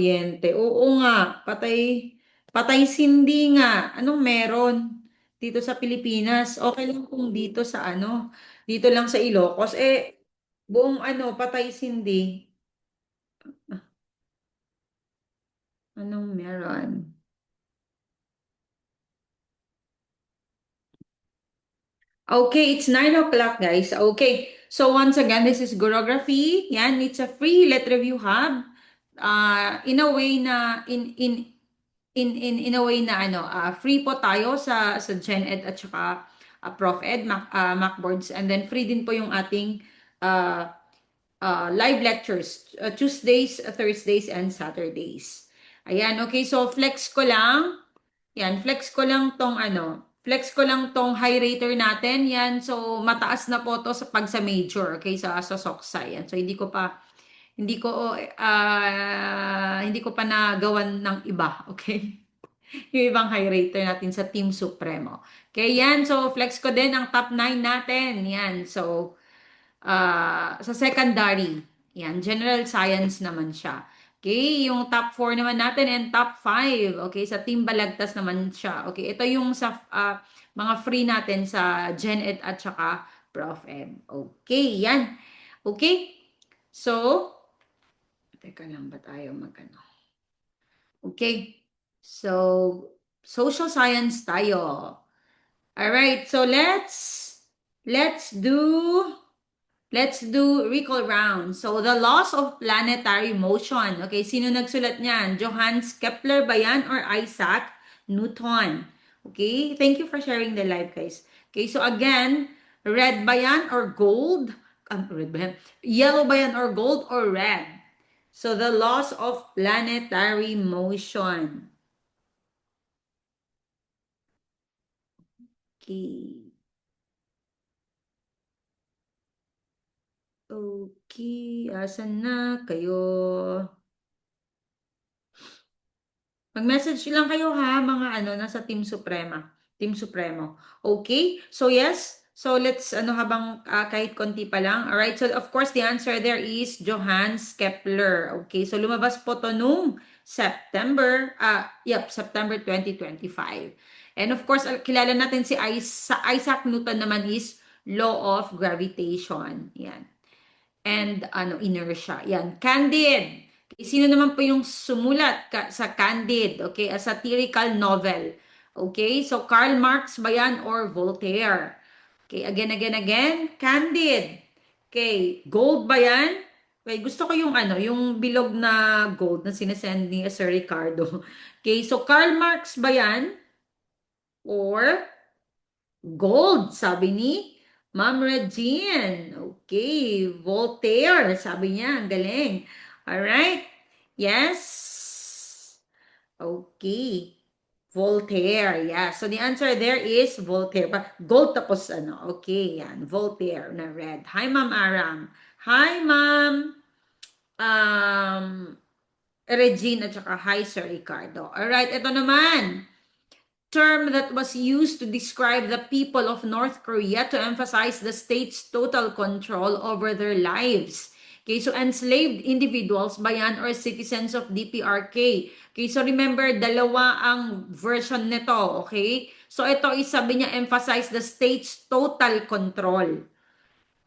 Kuryente. Oo nga, patay sindi nga. Anong meron dito sa Pilipinas? Okay lang kung dito sa ano, dito lang sa Ilocos. Buong ano, patay sindi. Anong meron? Okay, it's 9 o'clock, guys. Okay. So once again, this is Gurography. Yan, it's a free lit review hub. In a way na in a way na ano, free po tayo sa GenEd at saka Prof Ed Macboards, and then free din po yung ating uh, live lectures Tuesdays, Thursdays and Saturdays. Ayan, okay. So flex ko lang. Yan, flex ko lang tong high rater natin. Yan, so mataas na po to sa pag sa major, okay, sa Soksai. Yan. So hindi ko pa nagawan ng iba, okay? Yung ibang high rater natin sa Team Supremo. Okay, yan. So flex ko din ang top 9 natin. Yan. So sa secondary. Yan, general science naman siya. Okay, yung top 4 naman natin and top 5. Okay, sa Team Balagtas naman siya. Okay, ito yung sa mga free natin sa Gen Ed at saka Prof Ed. Okay, yan. Okay, so, teka lang ba tayo magano? Okay, so, social science tayo. Alright, so let's do recall round. So, the laws of planetary motion. Okay, sino nagsulat niyan? Johannes Kepler ba yan or Isaac Newton? Okay, thank you for sharing the live, guys. Okay, so again, red ba yan or gold? Red ba yan? Yellow ba yan or gold or red? So, the laws of planetary motion. Okay. Okay, asan na kayo? Mag-message lang kayo ha, mga ano, nasa Team Suprema. Team Supremo. Okay? So yes, so let's, ano habang kahit konti pa lang. Alright, so of course the answer there is Johannes Kepler. Okay, so lumabas po to nung September 2025. And of course, kilala natin si Isaac Newton naman is law of gravitation. Yan. And ano, inertia. Yan. Candid. Okay, sino naman po yung sumulat sa Candid? Okay, a satirical novel. Okay, so Karl Marx ba yan or Voltaire? Okay, again. Candid. Okay, gold ba yan? Okay, gusto ko yung ano, yung bilog na gold na sinesend ni Sir Ricardo. Okay, so Karl Marx ba yan? Or gold, sabi ni Ma'am Regine. Okay, Voltaire, sabi niya, ang galing. Alright, yes. Okay, Voltaire, yeah. So the answer there is Voltaire. Gold tapos ano, okay, yan, Voltaire na red. Hi, Ma'am Aram. Hi, Ma'am um, Regine at saka hi, Sir Ricardo. Alright, ito naman term that was used to describe the people of North Korea to emphasize the state's total control over their lives. Okay, so enslaved individuals ba yan or citizens of DPRK? Okay, so remember, dalawa ang version nito, okay? So ito is sabi niya, emphasize the state's total control.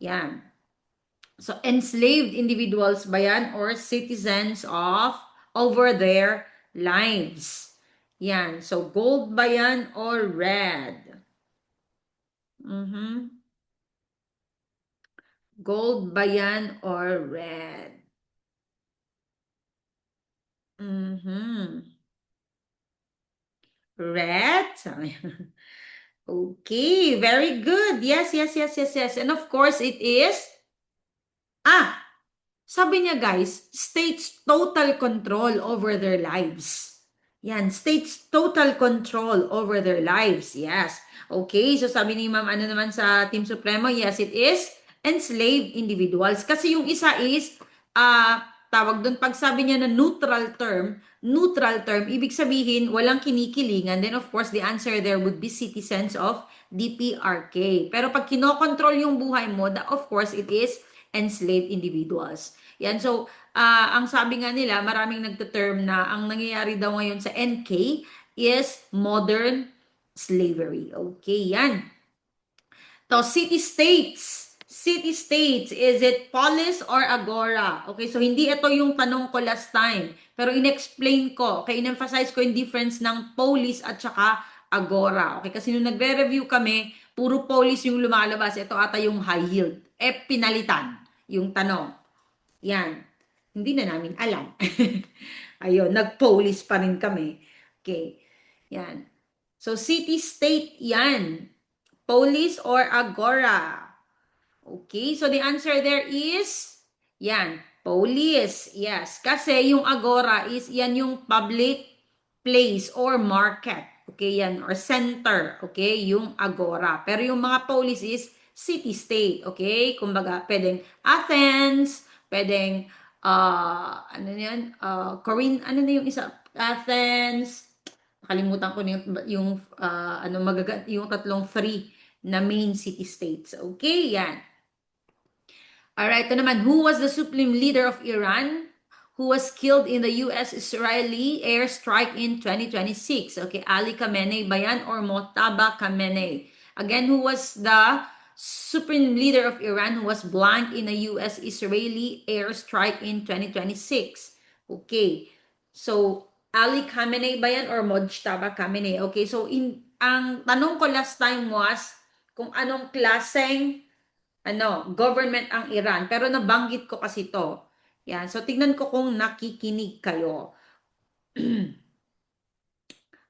Yan. So enslaved individuals ba yan or citizens of over their lives? Yan. So, gold ba yan or red? Gold ba yan or red? Red? Okay, very good. Yes. And of course, it is... sabi niya guys, states total control over their lives. Yan, states total control over their lives. Yes. Okay, so sabi ni Ma'am ano naman sa Team Supremo, yes it is enslaved individuals. Kasi yung isa is, tawag doon, pag sabi niya na neutral term, ibig sabihin walang kinikilingan. Then of course, the answer there would be citizens of DPRK. Pero pag kinokontrol yung buhay mo, of course, it is enslaved individuals. Yan, so ang sabi nga nila, maraming nagte-term na ang nangyayari daw ngayon sa NK is modern slavery. Okay, yan. To city-states. City-states, is it polis or agora? Okay, so hindi ito yung tanong ko last time. Pero in-explain ko, okay, in-emphasize ko yung difference ng polis at saka agora. Okay, kasi nung nagre-review kami, puro polis yung lumalabas. Ito ata yung high yield. Pinalitan yung tanong. Yan. Hindi na namin alam. Ayun, nag-police pa rin kami. Okay. Yan. So, city-state yan. Police or agora? Okay, so the answer there is, yan, police. Yes, kasi yung agora is, yan yung public place or market. Okay, yan, or center. Okay, yung agora. Pero yung mga police is city-state. Okay, kumbaga, pwedeng Athens, pwedeng, ano yan, Corinth, ano na yung isa? Athens, nakalimutan ko na yung tatlong three na main city-states. Okay, yan. Alright, ito naman, who was the supreme leader of Iran who was killed in the US-Israeli airstrike in 2026? Okay, Ali Khamenei ba yan or Mojtaba Khamenei? Again, who was the supreme leader of Iran who was blanked in a US-Israeli airstrike in 2026? Okay, so Ali Khamenei ba yan or Mojtaba Khamenei? Okay, so ang tanong ko last time was kung anong klaseng government ang Iran. Pero nabanggit ko kasi to. Yan. So, tignan ko kung nakikinig kayo.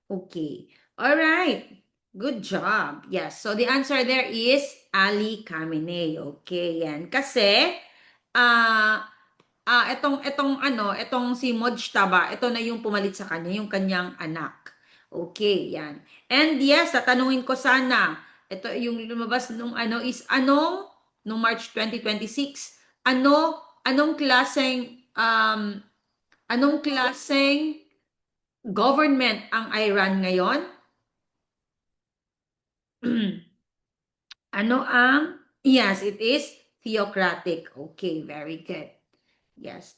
Okay. Alright. Good job. Yes. So, the answer there is Ali Khamenei. Okay. Yan. Kasi, itong si Mojtaba, ito na yung pumalit sa kanya, yung kanyang anak. Okay. Yan. And yes, tatanungin ko sana, ito yung lumabas nung nung March 2026, anong klaseng government ang Iran ngayon? Yes, it is theocratic. Okay, very good. Yes.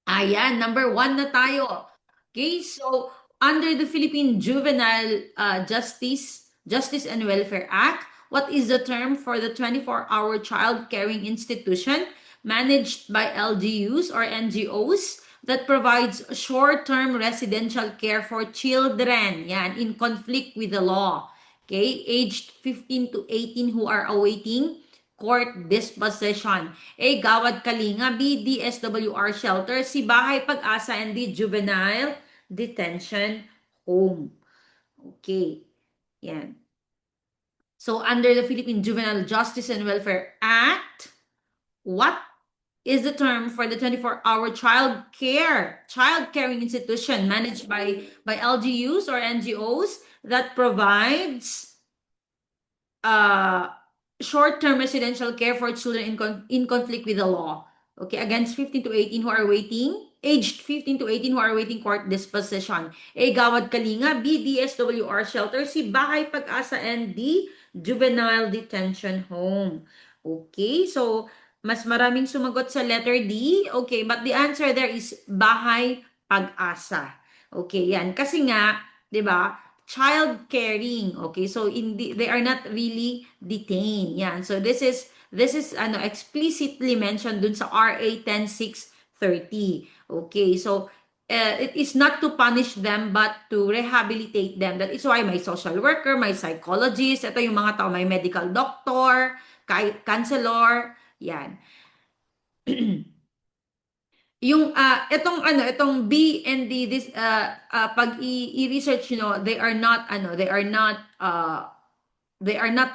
Ayan, number 1 na tayo. Okay, so under the Philippine Juvenile Justice and Welfare Act, what is the term for the 24-hour child caring institution managed by LGUs or NGOs that provides short-term residential care for children, yan, in conflict with the law, okay, aged 15 to 18 who are awaiting court disposition. A. Gawad Kalinga, B. DSWR Shelter, C. Bahay Pag-asa, and D. Juvenile Detention Home. Okay, yan. So, under the Philippine Juvenile Justice and Welfare Act, what is the term for the 24-hour child caring institution managed by LGUs or NGOs that provides short-term residential care for children in conflict with the law? Okay, against 15 to 18 who are aged 15 to 18 who are waiting court disposition. A. Gawad Kalinga, B. DSWR Shelter, C. Bahay Pag-asa, and D. Juvenile Detention Home. Okay, so mas maraming sumagot sa letter D. Okay, but the answer there is Bahay Pag-asa. Okay, yan. Kasi nga, 'di ba? Child caring. Okay, so they are not really detained. Yan. So this is explicitly mentioned dun sa RA 10630. Okay, so it is not to punish them but to rehabilitate them. That is why may social worker, may psychologist, ito yung mga tao, may medical doctor, counselor, yan. Yung itong B and D, this pag i-research they are not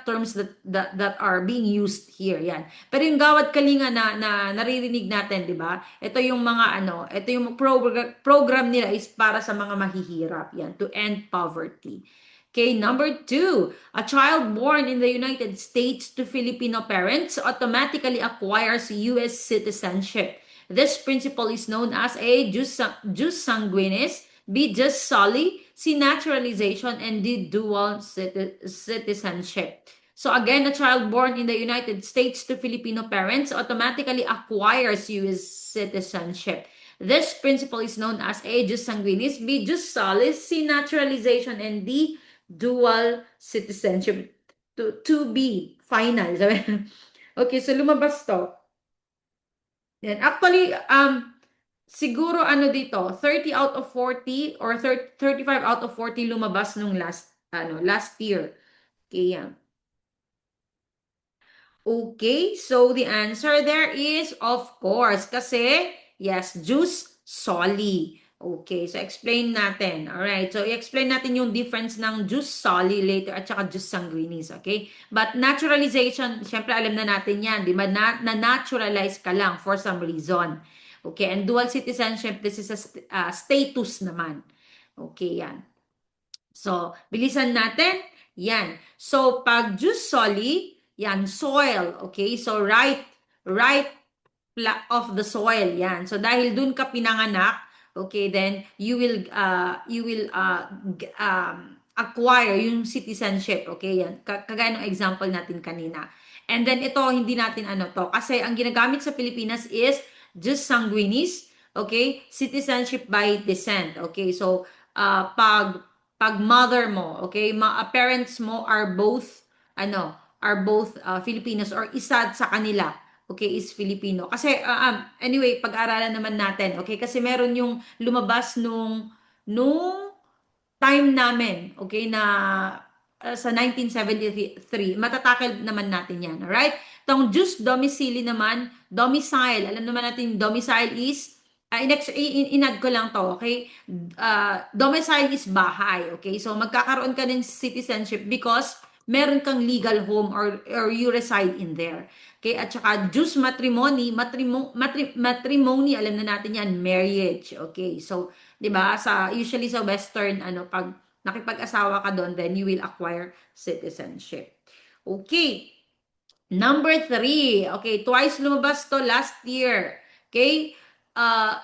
terms that are being used here. Yan. Pero yung Gawad Kalinga na naririnig natin, 'di ba? Ito yung mga ito yung program nila is para sa mga mahihirap. Yan, to end poverty. Okay, number 2, a child born in the United States to Filipino parents automatically acquires US citizenship. This principle is known as a jus sanguinis, B. Jus soli, C. Naturalization, and D. Dual citizenship. So again, a child born in the United States to Filipino parents automatically acquires U.S. citizenship. This principle is known as A jus sanguinis, B jus salis, C naturalization, and D dual citizenship. To be final. Okay, so lumabas to. Yan. Actually, siguro ano dito, 30 out of 40 or 35 out of 40 lumabas nung last year. Okay, yan. Okay, so the answer there is, of course, kasi, yes, jus soli. Okay, so explain natin. Alright, so i-explain natin yung difference ng jus soli later at saka jus sanguinis, okay? But naturalization, syempre alam na natin yan, di ba? Na-naturalize ka lang for some reason. Okay, and dual citizenship, this is a status naman. Okay, yan. So, bilisan natin. Yan. So, pag jus soli, yan, soil. Okay? So, right of the soil. Yan. So, dahil dun ka pinanganak, okay, then you will acquire yung citizenship. Okay? Yan. Kagaya ng example natin kanina. And then, ito, hindi natin ano to. Kasi, ang ginagamit sa Pilipinas is jus sanguinis. Okay? Citizenship by descent. Okay? So, pag mother mo, okay, parents mo are both Filipinos or isa sa kanila, okay, is Filipino. Kasi anyway, pag-aralan naman natin, okay, kasi meron yung lumabas nung time namin, okay, na sa 1973, matatakil naman natin yan, alright? Tong jus domicili naman, domicile, alam naman natin domicile is, inad ko lang to, okay? Domicile is bahay, okay? So, magkakaroon ka ng citizenship because meron kang legal home or you reside in there. Okay? At saka, jus matrimony, matrimony, alam na natin yan, marriage, okay? So, di ba, usually sa Western, pag nakipag-asawa ka doon, then you will acquire citizenship. Okay. Number 3. Okay, twice lumabas to last year. Okay?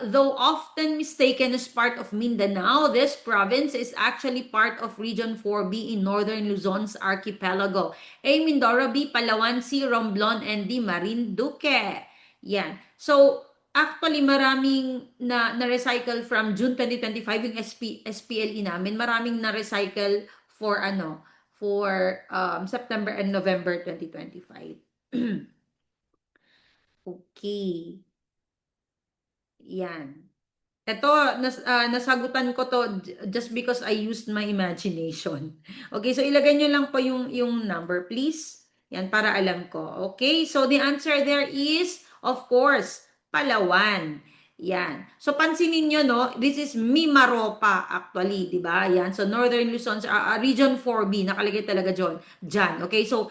Though often mistaken as part of Mindanao, this province is actually part of Region 4B in Northern Luzon's archipelago. A. Mindoro, B. Palawan, C. Romblon, and D. Marinduque. Yan. So, actually, maraming na-recycle from June 2025, yung SPLE namin, maraming na-recycle for September and November 2025. Okay. Yan. Ito, nasagutan ko to just because I used my imagination. Okay, so ilagay nyo lang po yung number, please. Yan, para alam ko. Okay, so the answer there is, of course, Palawan. Yan. So, pansinin nyo, no? This is Mimaropa, actually, di ba? Yan. So, Northern Luzon, Region 4B, nakalagay talaga dyan. Okay, so,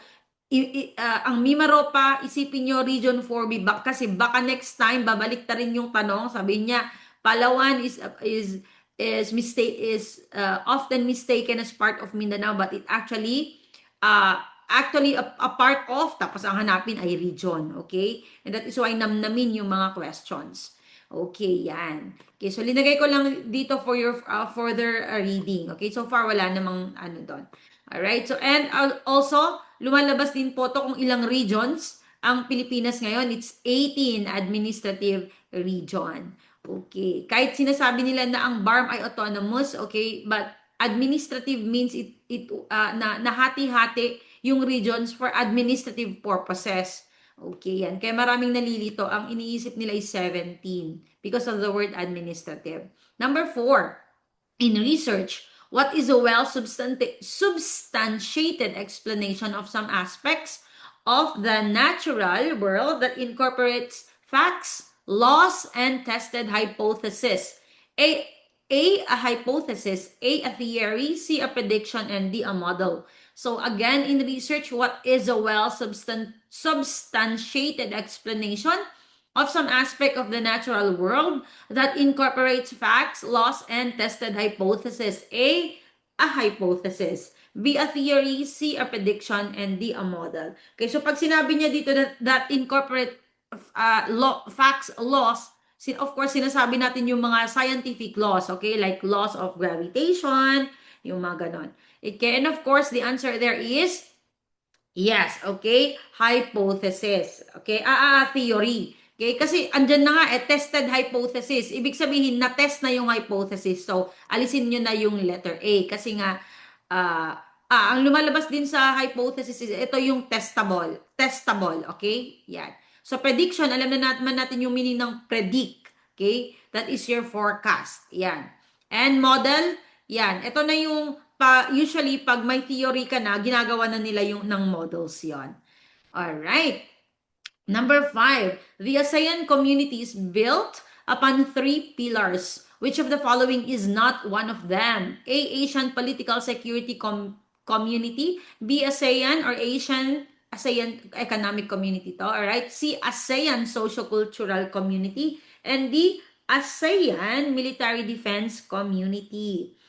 ang Mimaropa, isipin nyo, Region 4B, kasi baka next time, babalik ta rin yung tanong, sabi niya, Palawan is often mistaken as part of Mindanao, but it actually a part of, tapos ang hanapin ay region, okay? And that is why namnamin yung mga questions. Okay, yan. Okay, so linagay ko lang dito for your further reading. Okay, so far wala namang doon. Alright, so and also, lumalabas din po to kung ilang regions ang Pilipinas ngayon. It's 18 administrative region. Okay, kahit sinasabi nila na ang BARM ay autonomous, okay, but administrative means nahati-hati yung regions for administrative purposes. Okay, yan. Kaya maraming nalilito. Ang iniisip nila is 17 because of the word administrative. Number 4, in research, what is a well-substantiated explanation of some aspects of the natural world that incorporates facts, laws, and tested hypothesis? A hypothesis, A theory, C a prediction, and D a model. So again, in research, what is a well-substantiated explanation of some aspect of the natural world that incorporates facts, laws, and tested hypothesis? A hypothesis. B, a theory. C, a prediction. And D, a model. Okay, so pag sinabi niya dito that incorporate facts, laws, of course, sinasabi natin yung mga scientific laws, okay? Like laws of gravitation, yung mga ganon. Okay, and of course, the answer there is, Yes, okay? Hypothesis. Okay? Theory. Okay? Kasi andyan na nga, tested hypothesis. Ibig sabihin, na-test na yung hypothesis. So, alisin nyo na yung letter A. Kasi nga, ang lumalabas din sa hypothesis is, ito yung testable. Testable. Okay? Yan. So, prediction, alam na natin yung meaning ng predict. Okay? That is your forecast. Yan. And model, yan. Ito na yung usually pag may theory ka na, ginagawa na nila yung ng models yon. Alright. Number 5, the ASEAN community is built upon three pillars. Which of the following is not one of them? A. Asian political security community. B. ASEAN or ASEAN economic community to. Alright. C. ASEAN socio-cultural community. And D. ASEAN military defense community.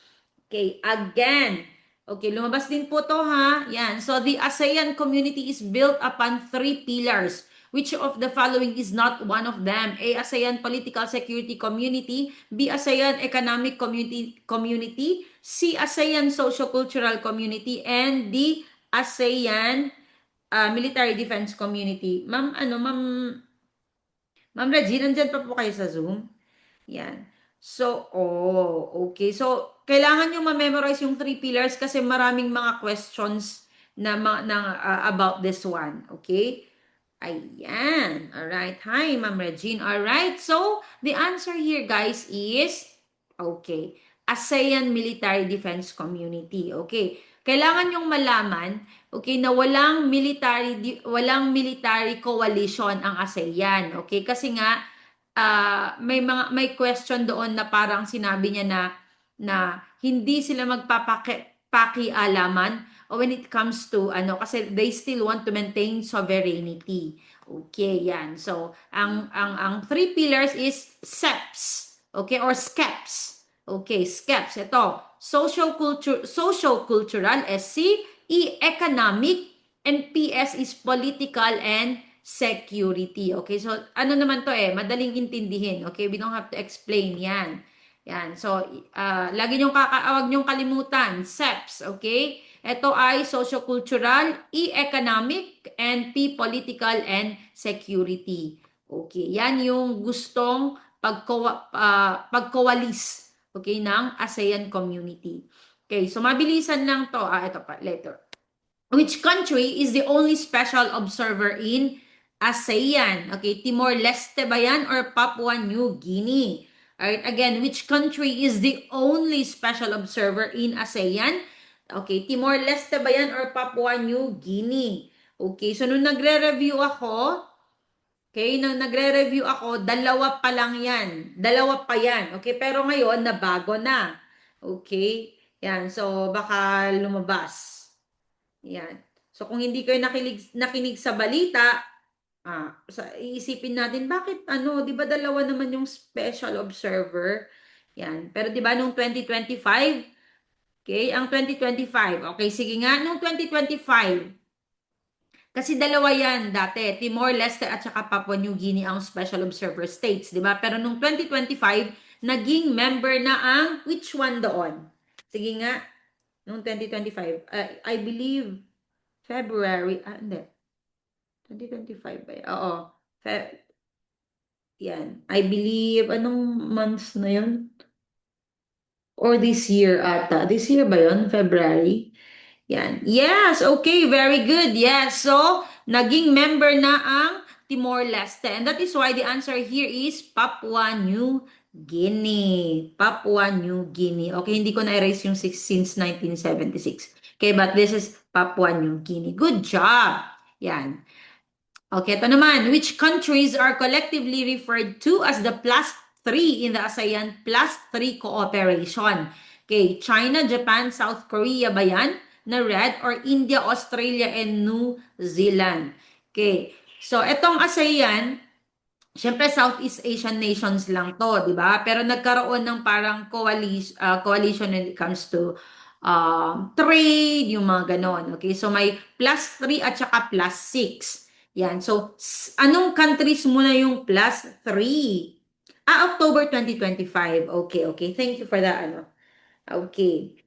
Okay, again. Okay, lumabas din po to ha. Yan. So, the ASEAN community is built upon three pillars. Which of the following is not one of them? A. ASEAN political security community. B. ASEAN economic community. C. ASEAN socio-cultural community. And D. ASEAN military defense community. Ma'am Regine, nandyan pa po kayo sa Zoom? Yan. So, okay. So, kailangan nyo ma-memorize yung three pillars kasi maraming mga questions about this one. Okay? Ayan. Alright. Hi, Ma'am Regine. Alright. So, the answer here, guys, is, okay, ASEAN Military Defense Community. Okay. Kailangan yung malaman, okay, na walang military coalition ang ASEAN. Okay? Kasi nga, may question doon na parang sinabi niya na hindi sila magpapakialaman when it comes to kasi they still want to maintain sovereignty. Okay, yan. So, ang three pillars is SEPS, okay, or SCEPS. Okay, SCEPS. Ito, social cultural, SC, E economic, and PS is political and security. Okay, so ano naman to madaling intindihin. Okay, we don't have to explain yan. Yan, so lagi niyong wag niyong kalimutan, SEPS, okay? Ito ay socio-cultural, E economic, and P political and security. Okay, yan yung gustong pagkowalis, okay, ng ASEAN community. Okay, so mabilisan lang to. Ito pa, letter. Which country is the only special observer in ASEAN? Okay, Timor-Leste ba yan or Papua New Guinea? Alright, again, which country is the only special observer in ASEAN? Okay, Timor-Leste ba yan or Papua New Guinea? Okay, so nung nagre-review ako, dalawa pa lang yan. Dalawa pa yan. Okay, pero ngayon, nabago na. Okay, yan. So, baka lumabas. Yan. So, kung hindi kayo nakinig sa balita, iisipin natin, bakit di ba dalawa naman yung special observer? Yan. Pero di ba nung 2025, okay, ang 2025, okay, sige nga, nung 2025, kasi dalawa yan dati, Timor-Leste at saka Papua New Guinea ang special observer states, di ba? Pero nung 2025, naging member na ang which one doon? Sige nga, nung 2025, I believe, February, hindi. 2025 ba yan? Oo. Yan. I believe, anong month na yun? Or this year ata. This year ba yun? February? Yan. Yes, okay, very good. Yes, so, naging member na ang Timor-Leste. And that is why the answer here is Papua New Guinea. Papua New Guinea. Okay, hindi ko na-erase yung since 1976. Okay, but this is Papua New Guinea. Good job. Yan. Okay, ito naman. Which countries are collectively referred to as the plus 3 in the ASEAN plus 3 cooperation? Okay, China, Japan, South Korea ba yan? Na red, or India, Australia, and New Zealand? Okay, so itong ASEAN, syempre Southeast Asian nations lang to, di ba? Pero nagkaroon ng parang coalition when it comes to trade, yung mga ganon. Okay, so may plus 3 at saka plus 6. Yan. So, anong countries muna yung plus 3? October 2025. Okay, okay. Thank you for that, Okay.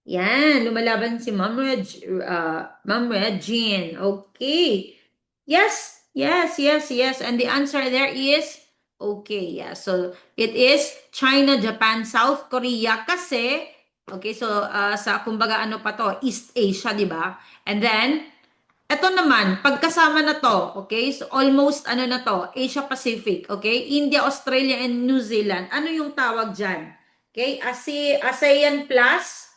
Yan, lumalaban si Ma'am Regine. Okay. Yes, yes, yes, yes. And the answer there is okay. Yeah. So it is China, Japan, South Korea kasi okay, so sa kumbaga ano pa to, East Asia, 'di ba? And then eto naman, pagkasama na to, okay? So almost ano na to, Asia Pacific, okay? India, Australia, and New Zealand. Ano yung tawag dyan? Okay? ASEAN plus,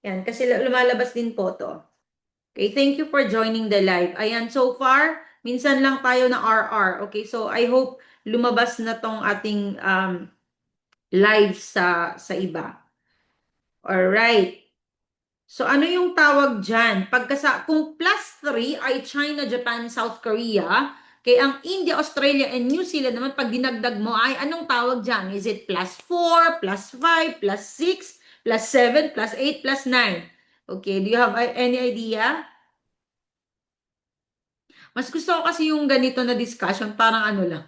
yan, kasi lumalabas din po to. Okay, thank you for joining the live. Ayan, so far, minsan lang tayo na RR. Okay, so I hope lumabas na tong ating live sa iba. Alright. So ano yung tawag dyan? Kung plus 3 ay China, Japan, South Korea, kaya ang India, Australia, and New Zealand naman pag dinagdag mo ay anong tawag dyan? Is it plus 4, plus 5, plus 6, plus 7, plus 8, plus 9? Okay, do you have any idea? Mas gusto ko kasi yung ganito na discussion, parang ano lang,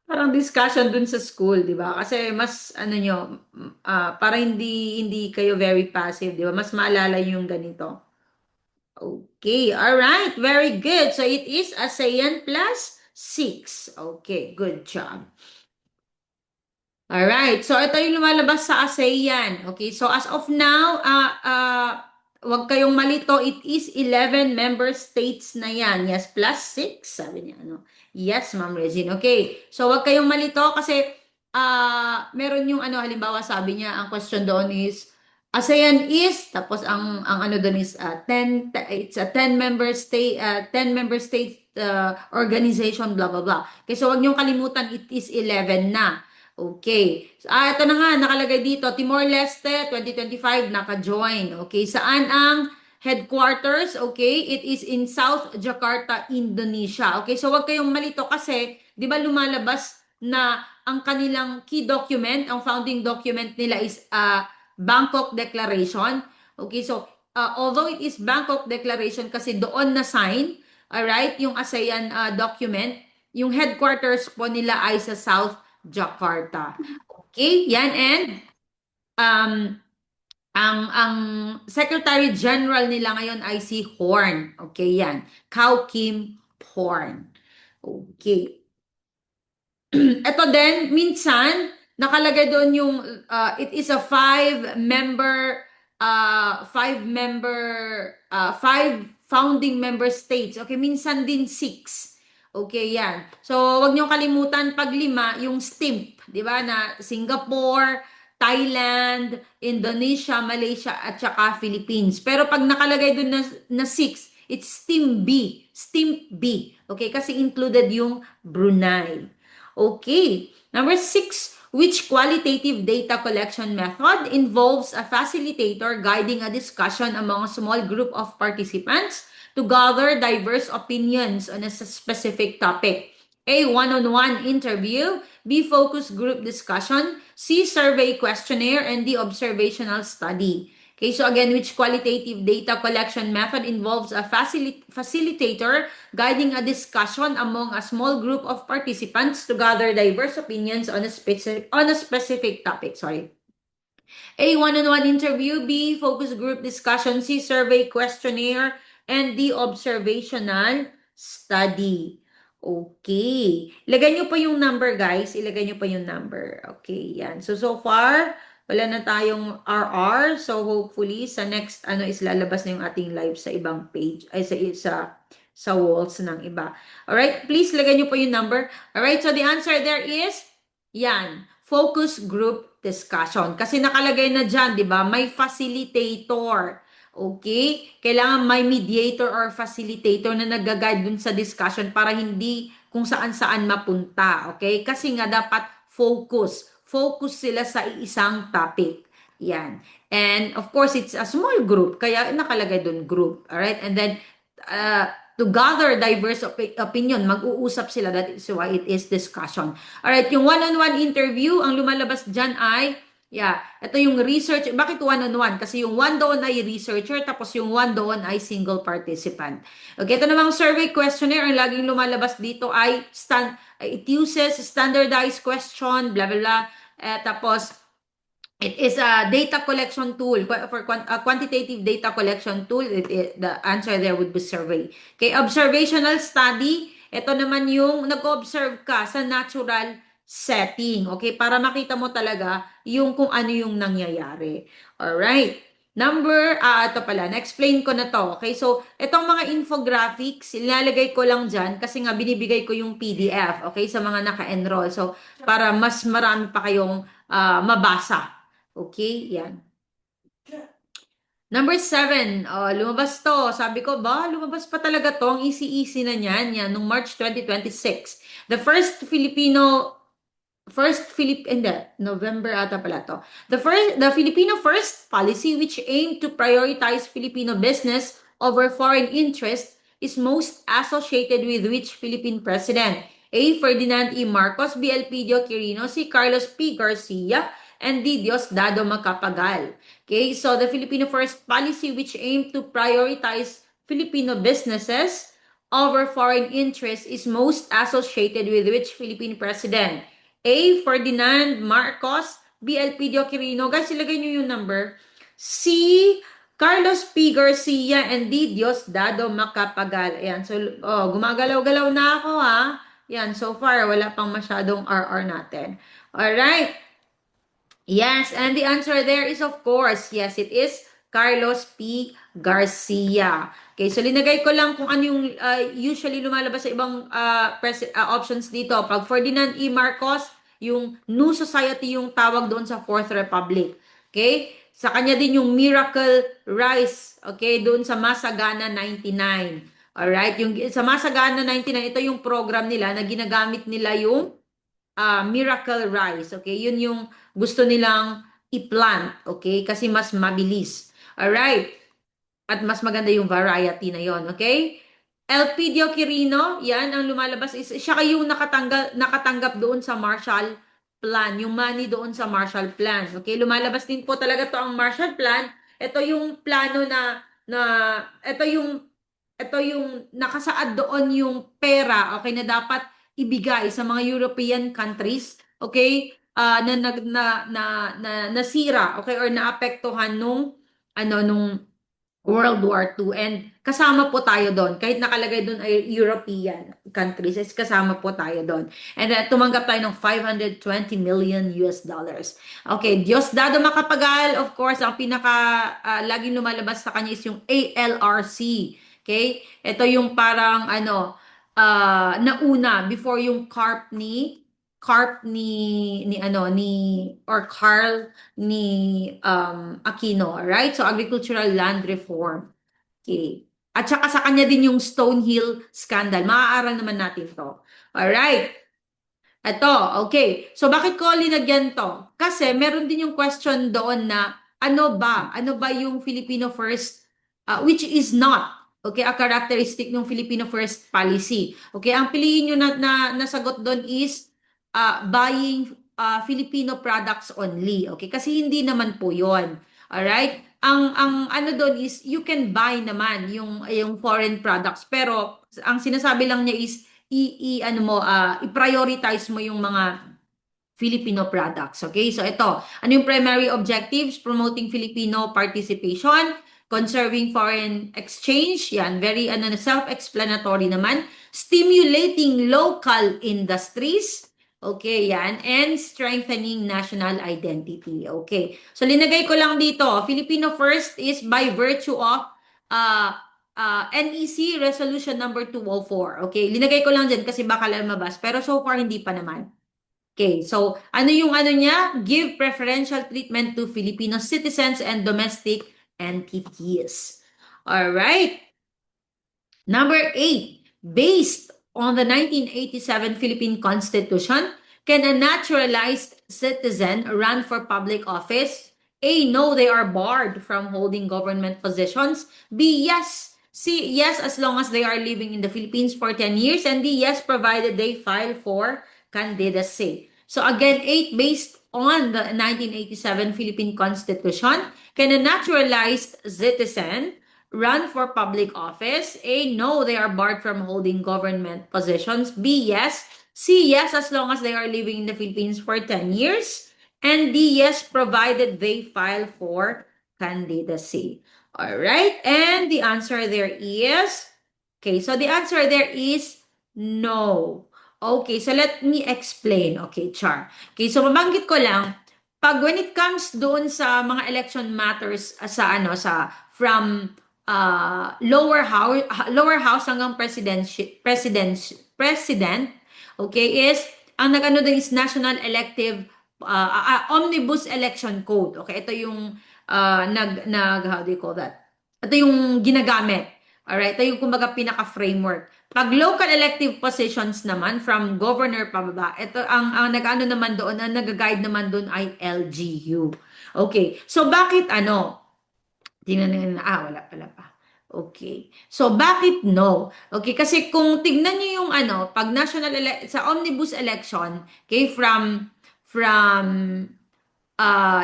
parang discussion dun sa school, di ba? Kasi mas, ano nyo, para hindi kayo very passive, di ba? Mas maalala yung ganito. Okay, all right, very good. So it is ASEAN plus 6. Okay, good job. All right, so ito yung lumalabas sa ASEAN. Okay, so as of now, wag kayong malito, it is 11 member states na yan. Yes, plus 6, sabi niya. Ano? Yes, Ma'am Regine. Okay, so wag kayong malito kasi meron yung ano, halimbawa sabi niya, ang question doon is, ASEAN is, tapos ang ano doon is 10, it's a 10 member state, 10 member state organization, blah, blah, blah. Okay, so wag niyong kalimutan, it is 11 na. Okay. So, ito na nga, nakalagay dito, Timor-Leste 2025 naka-join. Okay, saan ang headquarters? Okay, it is in South Jakarta, Indonesia. Okay, so wag kayong malito kasi, di ba lumalabas na ang kanilang key document, ang founding document nila is Bangkok Declaration. Okay, so although it is Bangkok Declaration kasi doon na sign, alright, yung ASEAN document, yung headquarters po nila ay sa South Jakarta. Okay, yan and um, ang Secretary General nila ngayon ay si Horn. Okay, yan. Khao Kim Horn. Okay. Ito din, minsan, nakalagay doon yung, it is a five founding member states. Okay, minsan din six. Okay, yan. So, wag niyong kalimutan pag lima, yung STIMP, di ba, na Singapore, Thailand, Indonesia, Malaysia, at saka Philippines. Pero pag nakalagay doon na six, it's STIM B. STIM B. Okay, kasi included yung Brunei. Okay. Number 6, which qualitative data collection method involves a facilitator guiding a discussion among a small group of participants to gather diverse opinions on a specific topic? A. One-on-one interview. B. Focus group discussion. C. Survey questionnaire. And D. Observational study. Okay, so again, which qualitative data collection method involves a facilitator guiding a discussion among a small group of participants to gather diverse opinions on a specific topic. Sorry. A. One-on-one interview. B. Focus group discussion. C. Survey questionnaire. And D. Observational study. Okay. Ilagay nyo po yung number, guys. Ilagay nyo po yung number. Okay, yan. So far, wala na tayong RR. So, hopefully, sa next, is lalabas na yung ating live sa ibang page. Ay, sa walls ng iba. Alright, please lagay nyo po yung number. Alright, so the answer there is, yan, focus group discussion. Kasi nakalagay na dyan, di ba? May facilitator. Okay? Kailangan may mediator or facilitator na nag-guide dun sa discussion para hindi kung saan-saan mapunta. Okay? Kasi nga dapat focus. Focus sila sa isang topic. Yan. And of course, it's a small group. Kaya nakalagay dun group. Alright? And then, to gather diverse opinion, mag-uusap sila. That is why it is discussion. Alright, yung one-on-one interview, ang lumalabas dyan ay, ito yung research. Bakit one-on-one? Kasi yung one doon ay researcher, tapos yung one doon ay single participant. Okay, ito namang survey questionnaire, ang laging lumalabas dito ay, it uses standardized question, blah, blah, blah. Tapos, It is a data collection tool for a quantitative data collection tool. The answer there would be survey. Okay, observational study. Ito naman yung nag-observe ka sa natural setting. Okay, para makita mo talaga yung kung ano yung nangyayari. Alright. Ito pala, na-explain ko na to. Okay, so itong mga infographics, ilalagay ko lang dyan kasi nga binibigay ko yung PDF, okay, sa mga naka-enroll. So, para mas marami pa kayong mabasa. Okay, yan. Number 7, lumabas to. Sabi ko, lumabas pa talaga to. Ang easy-easy na niyan. Yan, nung March 2026. The hindi, November ata pala to. The Filipino First policy, which aimed to prioritize Filipino business over foreign interest, is most associated with which Philippine president? A. Ferdinand E. Marcos, B. Elpidio Quirino, C. Carlos P. Garcia, and D. Diosdado Macapagal. Okay, so the Filipino First policy, which aimed to prioritize Filipino businesses over foreign interests, is most associated with which Philippine president? A. Ferdinand Marcos, B. Elpidio Quirino. Guys, ilagay nyo yung number. C. Carlos P. Garcia, and D. Diosdado Macapagal. Ayan, so gumagalaw-galaw na ako ha. Yan, so far, wala pang masyadong RR natin. Alright. Yes, and the answer there is of course, yes, it is Carlos P. Garcia. Okay, so linagay ko lang kung ano yung usually lumalabas sa ibang options dito. Pag Ferdinand E. Marcos, yung New Society yung tawag doon sa Fourth Republic. Okay? Sa kanya din yung Miracle Rice. Okay? Doon sa Masagana 99. Alright? Yung sa Masagana 99, ito yung program nila na ginagamit nila yung Miracle Rice. Okay? Yun yung gusto nilang i-plant. Okay? Kasi mas mabilis. Alright? At mas maganda yung variety na yon, okay? Elpidio Quirino, yan ang lumalabas is siya yung nakatanggap doon sa Marshall Plan, yung money doon sa Marshall Plan. Okay, lumalabas din po talaga to ang Marshall Plan. Ito yung plano na ito yung nakasaad doon yung pera, okay, na dapat ibigay sa mga European countries, okay? Nasira, okay, or naapektuhan nung World War II, and kasama po tayo doon. Kahit nakalagay doon ay European countries, is kasama po tayo doon. And tumanggap tayo ng 520 million US dollars. Okay, Diosdado Macapagal, of course, ang laging lumalabas sa kanya is yung ALRC. Okay? Ito yung parang nauna before yung Carl ni Aquino, right? So agricultural land reform. Okay. At saka sa kanya din yung Stonehill scandal. Maaaral naman natin 'to. All right. Ito, okay. So bakit ko linagyan 'to? Kasi meron din yung question doon na ano ba yung Filipino First, which is not, okay, a characteristic ng Filipino First policy. Okay, ang piliin nyo na sagot doon is buying Filipino products only. Okay, kasi hindi naman po 'yon. Alright? Ang ano doon is you can buy naman yung foreign products, pero ang sinasabi lang niya is i-prioritize mo yung mga Filipino products. Okay? So ito, ano yung primary objectives? Promoting Filipino participation, conserving foreign exchange, yan, very self-explanatory naman. Stimulating local industries, okay, yan, and strengthening national identity. Okay, so linagay ko lang dito, Filipino First is by virtue of NEC Resolution number 204. Okay, linagay ko lang dyan kasi baka lumabas, pero so far hindi pa naman. Okay, so ano niya? Give preferential treatment to Filipino citizens and domestic entities. All right. Number 8, based on the 1987 Philippine Constitution, can a naturalized citizen run for public office? A, no, they are barred from holding government positions. B, yes. C, yes, as long as they are living in the Philippines for 10 years. And D, yes, provided they file for candidacy. So again, 8, based on the 1987 Philippine Constitution, can a naturalized citizen run for public office? A, no, they are barred from holding government positions. B, yes. C, yes, as long as they are living in the Philippines for 10 years. And D, yes, provided they file for candidacy. All right. And the answer there is, okay, so the answer there is no. Okay, so let me explain. Okay, Char. Okay, so mabanggit ko lang, pag when it comes doon sa mga election matters sa ano sa from lower house hanggang president, okay, is ang nag-ano doon is National Elective Omnibus Election Code. Okay, ito yung how do you call that? Ito yung ginagamit. Alright, ito yung kumbaga pinaka-framework. Pag local elective positions naman from governor pababa, ito ang nag-ano naman doon, ang nag-guide naman doon ay LGU. Okay. So bakit ano? Tingnan natin, wala pala pa. Okay. So, bakit no? Okay, kasi kung tignan niyo yung ano, pag sa omnibus election, okay, from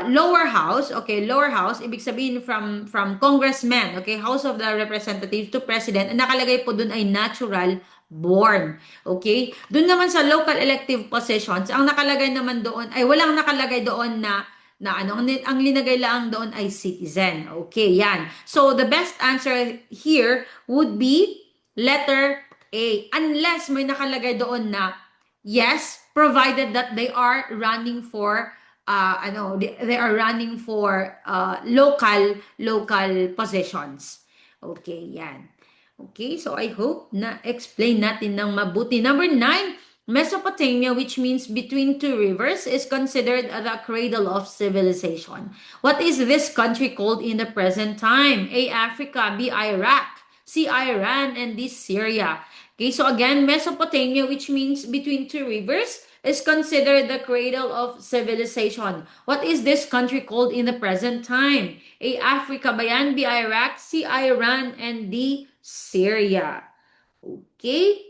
lower house, okay, lower house, ibig sabihin from congressman, okay, House of the Representatives to president, ang nakalagay po dun ay natural born. Okay? Dun naman sa local elective positions, ang nakalagay naman doon ay walang nakalagay doon na ano, ang linagay lang doon ay citizen. Okay, yan. So the best answer here would be letter A. Unless may nakalagay doon na yes, provided that they are running for they are running for local positions. Okay, yan. Okay, so I hope na explain natin ng mabuti. Number 9, Mesopotamia, which means between two rivers, is considered the cradle of civilization. What is this country called in the present time? A, Africa, B, Iraq, C, Iran, and D, Syria. Okay, so again, Mesopotamia, which means between two rivers, is considered the cradle of civilization. What is this country called in the present time? A, Africa ba yan? B, Iraq, C, Iran, and D, Syria. Okay?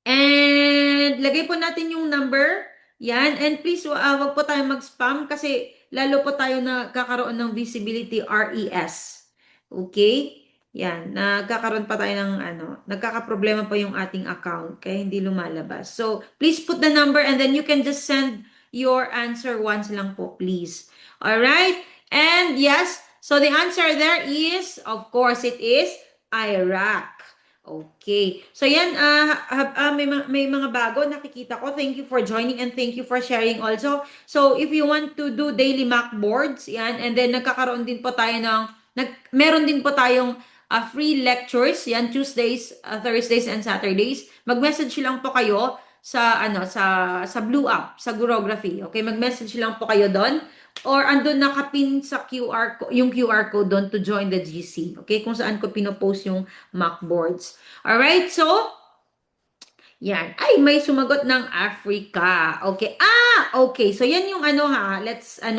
And lagay po natin yung number. Yan. And please, wag po tayo mag-spam kasi lalo po tayo na kakaroon ng visibility RES. Okay? Yan. Nagkakaroon pa tayo ng nagkakaproblema pa yung ating account kaya hindi lumalabas. So, please put the number and then you can just send your answer once lang po, please. Alright? And yes, so the answer there is, of course, it is Iraq. Okay. So yan, may mga bago nakikita ko. Thank you for joining and thank you for sharing also. So if you want to do daily mock boards, yan, and then nagkakaroon din po tayo meron din po tayong free lectures, yan, Tuesdays, Thursdays, and Saturdays. Mag-message lang po kayo sa Blue App, sa Gurography. Okay, mag-message lang po kayo doon. Or andun nakapin sa yung QR code doon to join the GC. Okay, kung saan ko pinopost yung mock boards. Alright, so, yan. Ay, may sumagot ng Africa. Okay. Okay. So, yan yung let's, ay,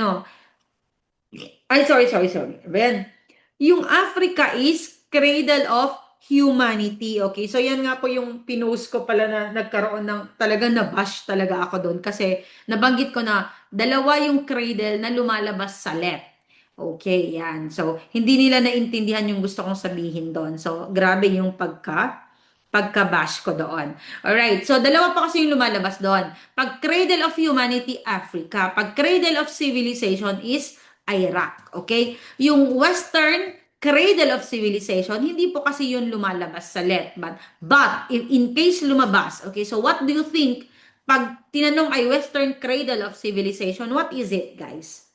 sorry. Ben, yung Africa is cradle of humanity. Okay, so yan nga po yung pinost ko pala na nagkaroon ng talaga na-bash talaga ako doon kasi nabanggit ko na dalawa yung cradle na lumalabas sa left. Okay, yan. So, hindi nila naintindihan yung gusto kong sabihin doon. So, grabe yung pagka-bash ko doon. Alright, so dalawa pa kasi yung lumalabas doon. Pag cradle of humanity, Africa. Pag cradle of civilization is Iraq. Okay? Yung Western cradle of civilization, hindi po kasi yun lumalabas sa left. But if in case lumabas, okay, so what do you think? Pag tinanong ay Western cradle of civilization, what is it, guys?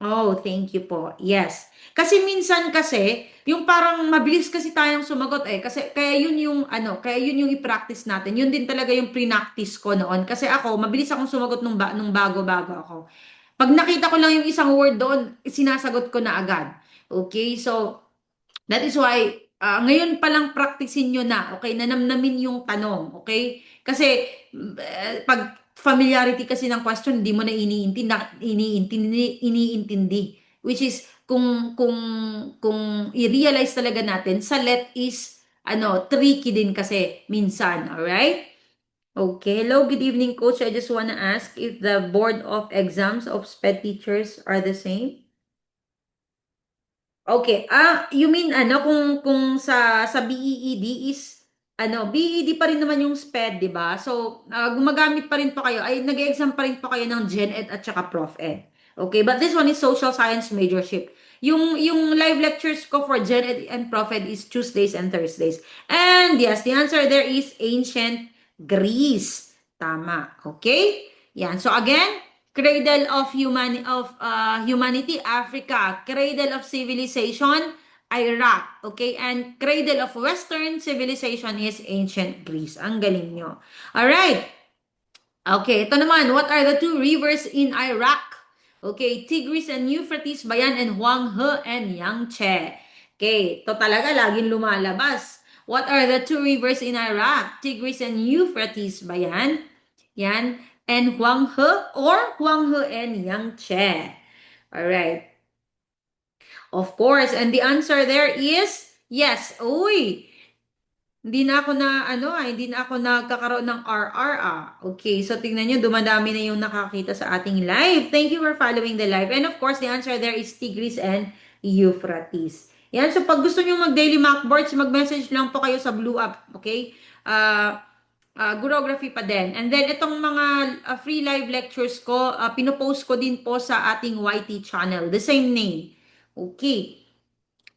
Oh, thank you po. Yes. Kasi minsan kasi, yung parang mabilis kasi tayong sumagot kasi kaya yun yung i-practice natin. Yun din talaga yung pre-practice ko noon kasi ako mabilis akong sumagot nung bago-bago ako. Pag nakita ko lang yung isang word doon, sinasagot ko na agad. Okay? So, that is why ngayon pa lang practicein nyo na, okay? Nanamnamin yung tanong, okay? Kasi pag familiarity kasi ng question, hindi mo na iniintindi. Which is kung i-realize talaga natin, sa let is tricky din kasi minsan, alright? Okay, hello, good evening, coach. I just wanna ask if the board of exams of SPED teachers are the same? Okay, you mean kung sa BEED is BED pa rin naman yung SPED, di ba? So, gumagamit pa rin po kayo, ay nag-exam pa rin po kayo ng Gen Ed at saka Prof Ed. Okay, but this one is Social Science majorship. Yung live lectures ko for Gen Ed and Prof Ed is Tuesdays and Thursdays. And yes, the answer there is ancient Greece. Tama. Okay? Yan. So again, cradle of humanity, Africa. Cradle of civilization, Iraq. Okay? And cradle of Western civilization is ancient Greece. Ang galing nyo. Alright. Okay, ito naman. What are the two rivers in Iraq? Okay, Tigris and Euphrates ba yan? And Huanghe and Yangtze. Okay, ito talaga laging lumalabas. What are the two rivers in Iraq? Tigris and Euphrates ba yan? Yan. And Huanghe or Huanghe and Yangtze. Alright. Of course, and the answer there is yes. Uy, hindi na ako nagkakaroon ng RR Okay, so tingnan nyo, dumadami na yung nakakita sa ating live. Thank you for following the live. And of course, the answer there is Tigris and Euphrates. Yan, so pag gusto nyo mag-daily mock boards, mag-message lang po kayo sa Blue Up, okay? Gurography pa din. And then, itong mga free live lectures ko, pinopost ko din po sa ating YT channel. The same name. Okay.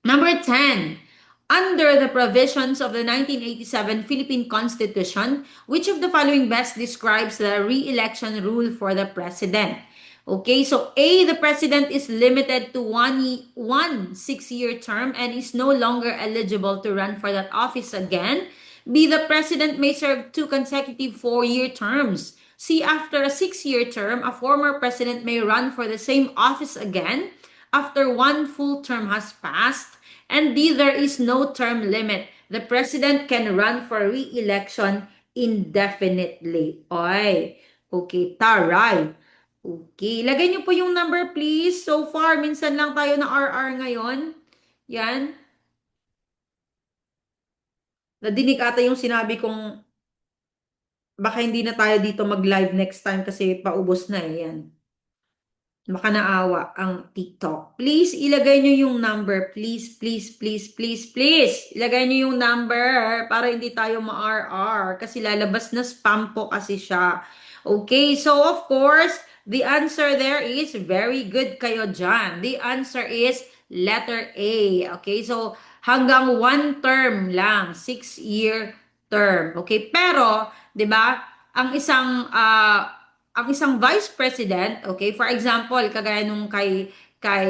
Number 10. Under the provisions of the 1987 Philippine Constitution, which of the following best describes the re-election rule for the president? Okay, so A, the president is limited to one 6-year term and is no longer eligible to run for that office again. B, the president may serve 2 consecutive 4-year terms. C, after a 6-year term, a former president may run for the same office again after 1 full term has passed. And D, there is no term limit. The president can run for re-election indefinitely. Oy, okay, taray. Okay, lagay niyo po yung number please. So far, minsan lang tayo na RR ngayon. Yan. Nadinig ata yung sinabi kong baka hindi na tayo dito mag-live next time kasi paubos na eh. Yan. Baka naawa ang TikTok. Please, ilagay nyo yung number. Please, please, please, please, please. Ilagay nyo yung number para hindi tayo ma-RR. Kasi lalabas na spam po kasi siya. Okay, so of course, the answer there is very good kayo dyan. The answer is letter A. Okay, so hanggang 1 term lang. 6-year term. Okay, pero, di ba, ang isang vice president, okay, for example, kagaya nung kay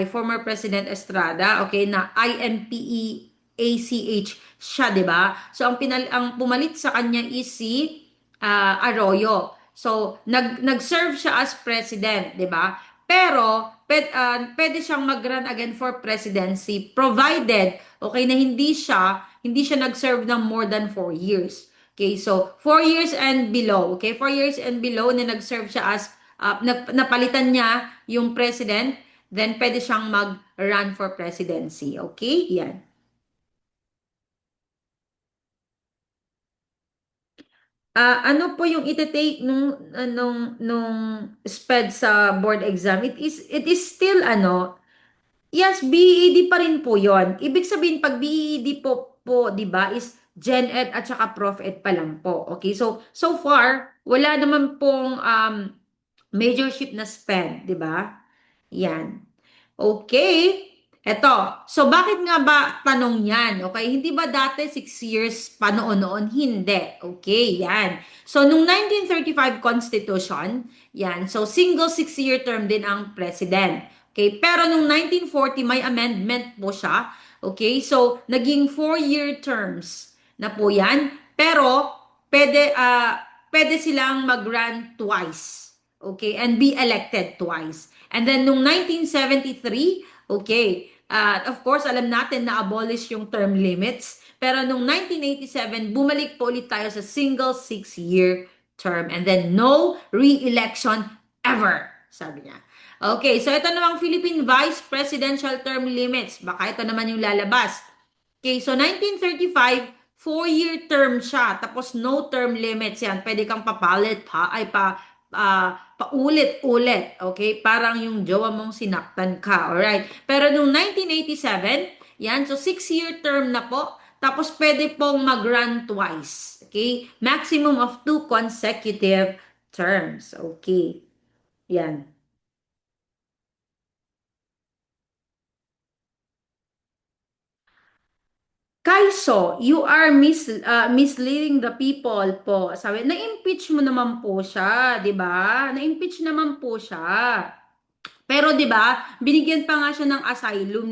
former President Estrada, okay, na INPEACH siya, 'di ba? So ang pumalit sa kanya is si Arroyo. So nag-serve siya as president, 'di ba? Pero pwede siyang mag-run again for presidency provided okay na hindi siya nag-serve ng more than 4 years. Okay, so 4 years and below. Okay, 4 years and below na nag-serve siya as, napalitan niya yung president, then pwede siyang mag-run for presidency. Okay, yan. Ano po yung ite-take nung SPED sa board exam? It is still yes, BED pa rin po yon. Ibig sabihin, pag BED po, di ba, is Gen Ed at saka Prof Ed pa lang po. Okay, so far, wala naman pong majorship na spend, di ba? Yan. Okay. Eto. So, bakit nga ba tanong yan? Okay, hindi ba dati 6 years pa noon? Hindi. Okay, yan. So, nung 1935 Constitution, yan. So, single 6-year term din ang president. Okay, pero nung 1940 may amendment po siya. Okay, so, naging 4-year terms na po yan. Pero, pwede silang mag-run twice. Okay, and be elected twice. And then, nung 1973, okay, of course, alam natin na abolish yung term limits. Pero nung 1987, bumalik po ulit tayo sa single 6-year term. And then, no re-election ever, sabi niya. Okay, so ito namang Philippine Vice Presidential Term Limits. Baka ito naman yung lalabas. Okay, so 1935, 4-year term siya. Tapos no term limits yan. Pwede kang paulit-ulit. Okay? Parang yung jowa mong sinaktan ka. Alright? Pero nung 1987, yan, so 6-year term na po. Tapos pwede pong mag-run twice. Okay? Maximum of 2 consecutive terms. Okay. Yan. Kaiso, you are misleading the people po. Sabi, na-impeach mo naman po siya, 'di ba? Na-impeach naman po siya. Pero 'di ba, binigyan pa nga siya ng asylum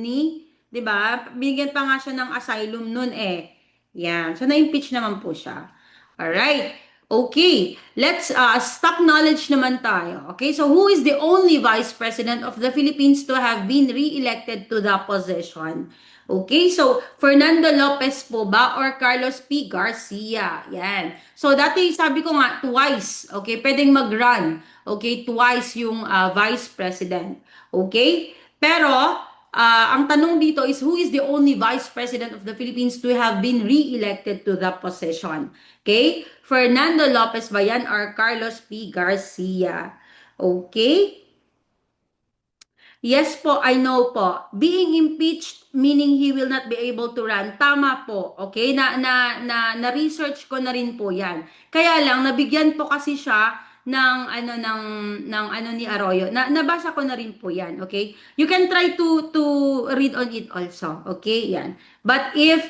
'di ba? Binigyan pa nga siya ng asylum noon eh. Yan. So na-impeach naman po siya. All right. Okay, let's stock knowledge naman tayo. Okay, so who is the only vice president of the Philippines to have been re-elected to the position? Okay, so Fernando Lopez po ba or Carlos P. Garcia? Yan. So dati sabi ko nga twice, okay, pwedeng mag-run. Okay, twice yung vice president. Okay? Pero ang tanong dito is who is the only vice president of the Philippines to have been re-elected to the position? Okay? Fernando Lopez ba yan or Carlos P. Garcia? Okay? Yes po, I know po. Being impeached meaning he will not be able to run. Tama po. Okay? Na research ko na rin po 'yan. Kaya lang nabigyan po kasi siya ng ano ni Arroyo. Nabasa ko na rin po 'yan, okay? You can try to read on it also, okay? 'Yan. But if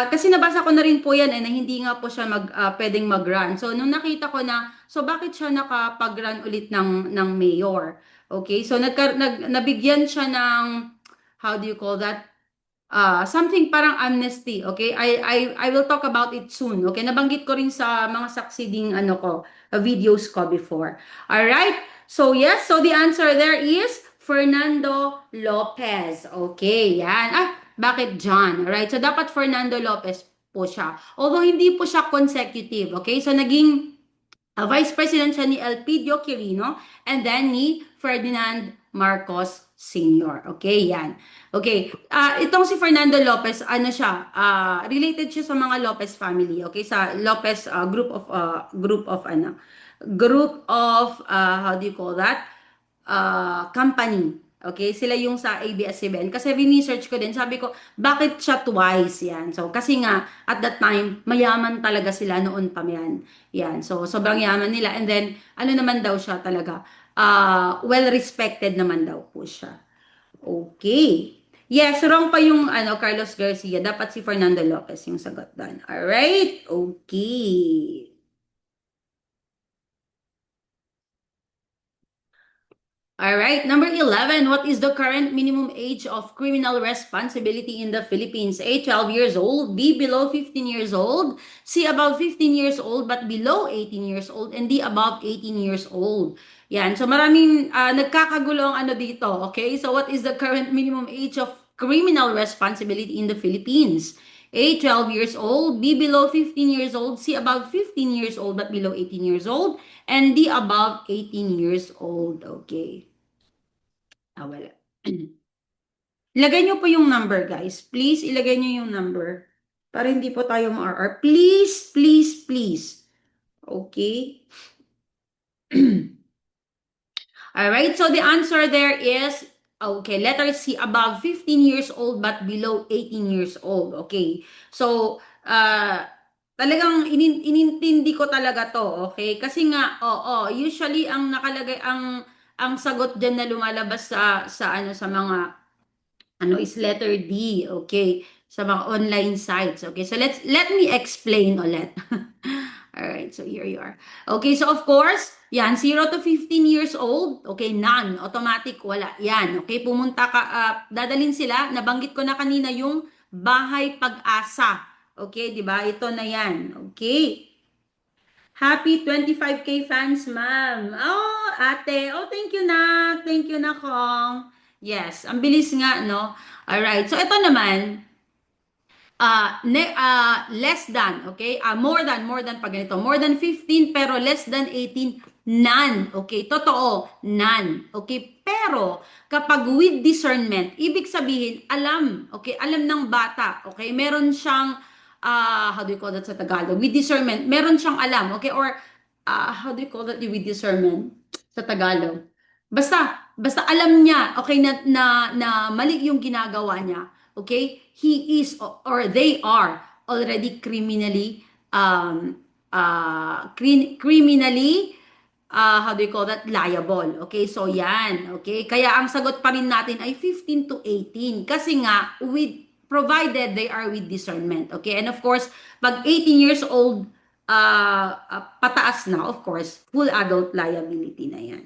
kasi nabasa ko na rin po 'yan na hindi nga po siya pwedeng mag-run. So nung nakita ko na so bakit siya nakapag-run ulit ng mayor? Okay, so nabigyan siya ng, how do you call that? Something parang amnesty, okay? I will talk about it soon, okay? Nabanggit ko rin sa mga succeeding ano ko, videos ko before. All right? So yes, so the answer there is Fernando Lopez. Okay, yan. Bakit John? All right? So dapat Fernando Lopez po siya. Although hindi po siya consecutive, okay? So naging Vice President siya ni Elpidio Quirino and then ni Ferdinand Marcos Sr. Okay, yan. Okay, itong si Fernando Lopez, ano siya, related siya sa mga Lopez family, okay, sa Lopez how do you call that? Company. Okay, sila yung sa ABS-CBN. Kasi research ko din, sabi ko, bakit siya twice yan? So, kasi nga, at that time, mayaman talaga sila noon pa yan. Yan, so sobrang yaman nila. And then, ano naman daw siya talaga, well-respected naman daw po siya. Okay. Yes, wrong pa yung Carlos Garcia. Dapat si Fernando Lopez yung sagot doon. Alright? Okay. All right, number 11. What is the current minimum age of criminal responsibility in the Philippines? A, 12 years old, B, below 15 years old, C, above 15 years old but below 18 years old, and D, above 18 years old. Yan, so maraming nagkakagulo ang ano dito, okay? So what is the current minimum age of criminal responsibility in the Philippines? A, 12 years old, B, below 15 years old, C, above 15 years old but below 18 years old, and D, above 18 years old. Okay. Wala. Ilagay nyo po yung number, guys. Please, ilagay nyo yung number. Para hindi po tayo ma-RR. Please, please, please. Okay? Alright, so the answer there is, okay, letter C, above 15 years old but below 18 years old. Okay, so, talagang inintindi ko talaga to, okay? Kasi nga, usually ang nakalagay, ang sagot dyan na lumalabas sa mga, is letter D, okay? Sa mga online sites, okay? So, let me explain ulit. Alright, so here you are. Okay, so of course, yan, 0 to 15 years old, okay, none, automatic, wala. Yan, okay, pumunta ka, dadalhin sila, nabanggit ko na kanina yung Bahay Pag-asa. Okay, di ba? Ito na yan. Okay. Happy 25K fans, ma'am. Oh, ate. Oh, thank you na. Thank you na, Kong. Yes, ang bilis nga, no? Alright, so ito naman, less than, okay? More than pag ganito. More than 15 pero less than 18, none. Okay, totoo, none. Okay, pero kapag with discernment, ibig sabihin, alam, okay, alam ng bata, okay? Meron siyang, how do you call that sa Tagalog? With discernment, meron siyang alam, okay? Or, how do you call that with discernment sa Tagalog? Basta alam niya, okay, na mali yung ginagawa niya. okay, he is or they are already criminally how do you call that, liable. Okay, so yan. Okay, kaya ang sagot pa rin natin ay 15 to 18 kasi nga with provided they are with discernment. Okay, and of course pag 18 years old pataas na, of course full adult liability na yan.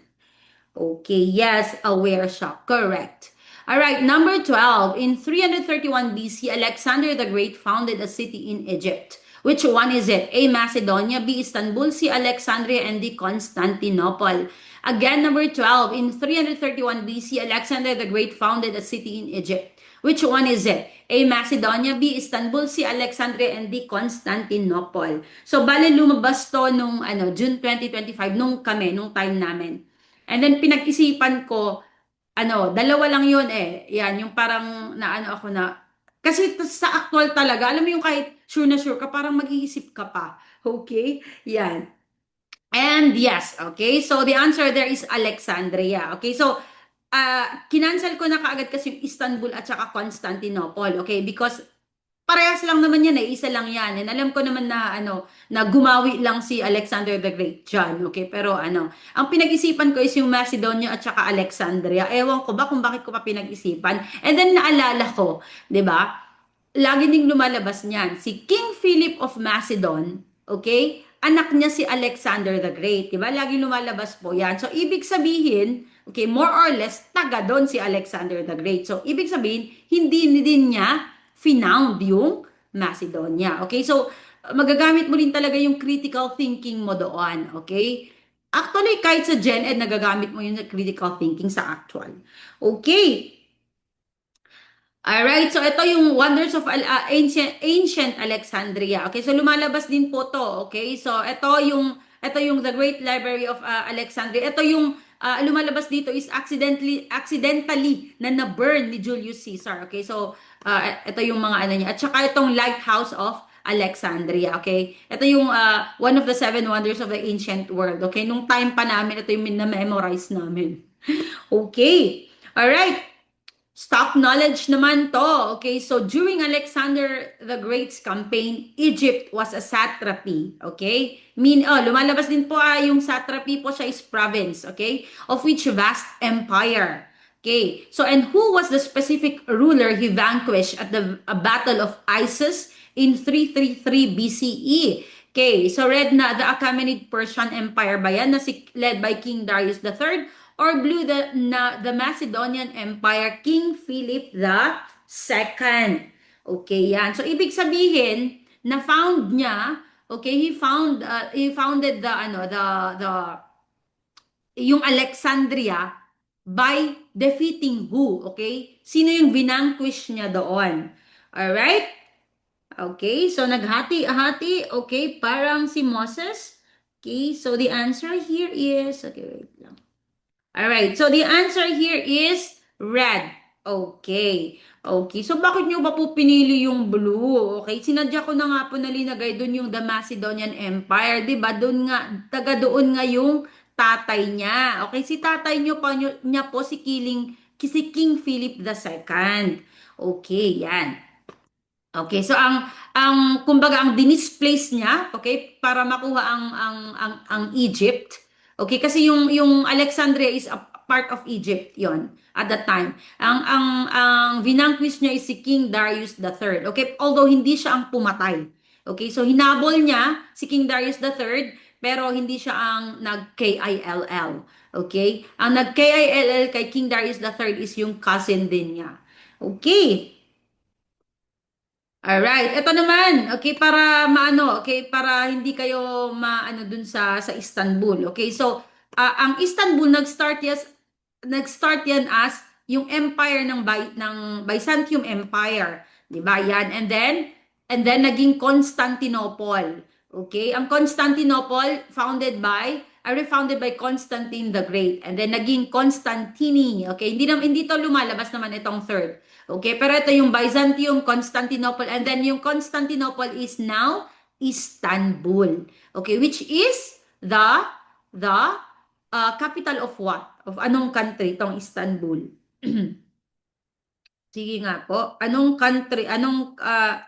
Okay, yes, aware siya. Correct. All right, number 12. In 331 BC, Alexander the Great founded a city in Egypt. Which one is it? A. Macedonia, B. Istanbul, C. Alexandria, and D. Constantinople. Again, number 12. In 331 BC, Alexander the Great founded a city in Egypt. Which one is it? A. Macedonia, B. Istanbul, C. Alexandria, and D. Constantinople. So, bale lumabas to nung June 2025, nung time namin. And then pinag-isipan ko, dalawa lang yun eh. Yan, yung parang naano ako na, kasi sa actual talaga, alam mo yung kahit sure na sure ka, parang mag-iisip ka pa. Okay? Yan. And yes, okay? So the answer there is Alexandria. Okay? So, kinancel ko na kaagad kasi yung Istanbul at saka Constantinople. Okay? Because parehas lang naman yan eh, isa lang yan. And alam ko naman na na gumawi lang si Alexander the Great dyan, okay? Pero ang pinag-isipan ko is yung Macedonia at saka Alexandria. Ewan ko ba kung bakit ko pa pinag-isipan. And then naalala ko, 'di ba? Lagi ding lumalabas niyan si King Philip of Macedon, okay? Anak niya si Alexander the Great, 'di ba? Lagi lumalabas po 'yan. So ibig sabihin, okay, more or less taga doon si Alexander the Great. So ibig sabihin, hindi din niya finound yung Macedonia. Okay? So, magagamit mo rin talaga yung critical thinking mo doon. Okay? Actually, kahit sa Gen Ed, nagagamit mo yung critical thinking sa actual. Okay. Alright, so ito yung wonders of ancient Alexandria. Okay, so lumalabas din po to. Okay, so ito yung the Great Library of Alexandria. Ito yung lumalabas dito is accidentally na burn ni Julius Caesar. Okay, so ito yung mga niya. At saka itong Lighthouse of Alexandria. Okay, ito yung one of the seven wonders of the ancient world. Okay, nung time pa namin, ito yung na-memorize namin. Okay, alright. Stock knowledge naman to. Okay, so during Alexander the Great's campaign, Egypt was a satrapy. Okay? Lumalabas din po yung satrapy po siya is province. Okay? Of which vast empire. Okay, so and who was the specific ruler he vanquished at the Battle of Issus in 333 BCE? Okay, so red na the Achaemenid Persian Empire ba yan na led by King Darius III, or blue the Macedonian Empire, King Philip the Second. Okay, yan. So ibig sabihin, na found niya, okay, he founded yung Alexandria by defeating who? Okay? Sino yung vinanquish niya doon? Alright? Okay, so naghati-hati, okay, parang si Moses. Okay, so the answer here is, okay, wait lang. Alright, so the answer here is red. Okay. Okay, so bakit nyo ba po pinili yung blue? Okay, sinadya ko na nga po nalinagay doon yung the Macedonian Empire. Diba? Doon nga, taga doon nga yung tatay niya. Okay, si tatay niya po si King Philip II. Okay, yan. Okay, so ang kumbaga ang dinisplace niya, okay, para makuha ang Egypt. Okay, kasi yung Alexandria is a part of Egypt 'yon at that time. Ang vinanquish niya is si King Darius III. Okay, although hindi siya ang pumatay. Okay, so hinabol niya si King Darius III pero hindi siya ang nag-KILL. Okay? Ang nag-KILL kay King Darius III is yung cousin din niya. Okay. Alright, ito naman, okay, para okay, para hindi kayo maano dun sa Istanbul. Okay, so ang Istanbul nag-start yan as yung empire ng Byzantium Empire, 'di ba? Yan, and then naging Constantinople. Okay, ang Constantinople refounded by Constantine the Great, and then naging Constantini. Okay, hindi to lumalabas naman itong third. Okay, pero ito yung Byzantium, Constantinople, and then yung Constantinople is now Istanbul. Okay, which is the capital of what? Of anong country itong Istanbul? Sige nga po. Anong country,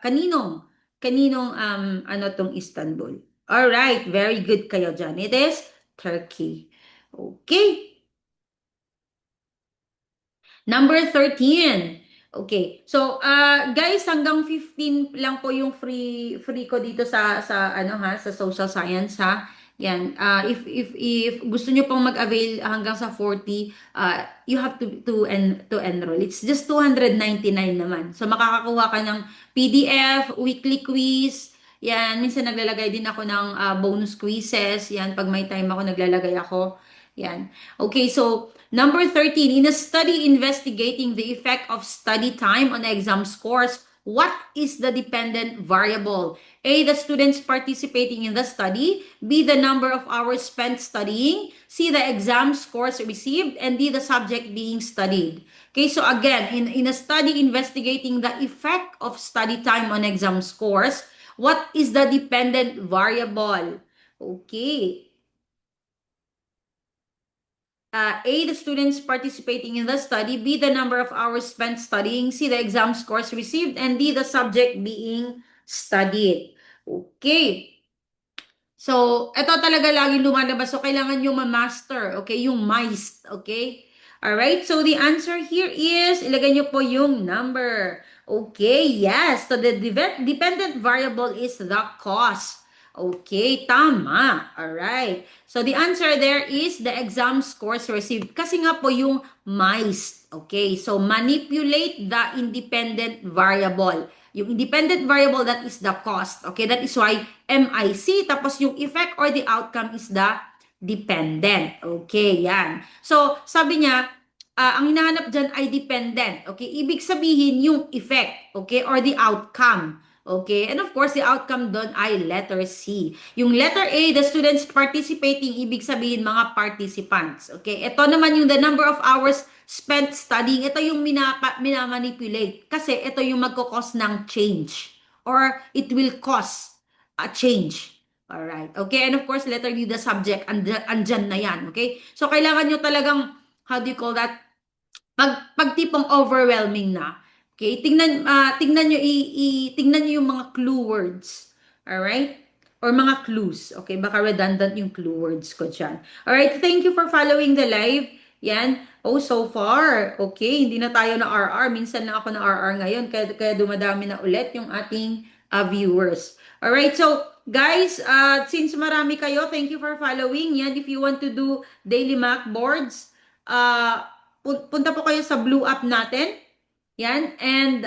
kaninong, ano tong Istanbul? Alright, very good kayo dyan. It is Turkey. Okay. Number 13. Okay. So, guys, hanggang 15 lang po yung free ko dito sa ano ha, sa social science ha. Yan. If gusto niyo pong mag-avail hanggang sa 40, you have to enroll. It's just 299 naman. So, makakakuha ka ng PDF, weekly quiz. Yan, minsan naglalagay din ako ng bonus quizzes. Yan, pag may time ako, naglalagay ako. Yan. Okay, so number 13, in a study investigating the effect of study time on exam scores, what is the dependent variable? A, the students participating in the study. B, the number of hours spent studying. C, the exam scores received. And D, the subject being studied. Okay, so again, in a study investigating the effect of study time on exam scores, what is the dependent variable? Okay. A, the students participating in the study. B, the number of hours spent studying. C, the exam scores received. And D, the subject being studied. Okay. So, ito talaga laging lumalabas. So, kailangan nyo ma-master. Okay? Yung MICE. Okay? Alright? So, the answer here is, ilagay nyo po yung number. Okay, yes. So, the dependent variable is the cost. Okay, tama. Alright. So, the answer there is the exam scores received. Kasi nga po yung MICE. Okay, so manipulate the independent variable. Yung independent variable, that is the cost. Okay, that is why MIC, tapos yung effect or the outcome is the dependent. Okay, yan. So, sabi niya, ang hinahanap dyan ay dependent. Okay, ibig sabihin yung effect, okay, or the outcome. Okay, and of course, the outcome doon ay letter C. Yung letter A, the students participating, ibig sabihin mga participants. Okay, ito naman yung the number of hours spent studying. Ito yung minamanipulate. Kasi ito yung magkakos ng change. Or it will cause a change. Alright, okay, and of course, letter D, the subject, andyan na yan. Okay, so kailangan nyo talagang, how do you call that? Pag tipong overwhelming na, okay, tingnan niyo tingnan niyo yung mga clue words. All right? Or mga clues. Okay, baka redundant yung clue words ko diyan. All right, thank you for following the live. Yan. Oh, so far. Okay, hindi na tayo na RR. Minsan na ako na RR ngayon kaya dumadami na ulit yung ating viewers. All right, so guys, since marami kayo, thank you for following. Yan, if you want to do daily mock boards, punta po kayo sa blue app natin. Yan. And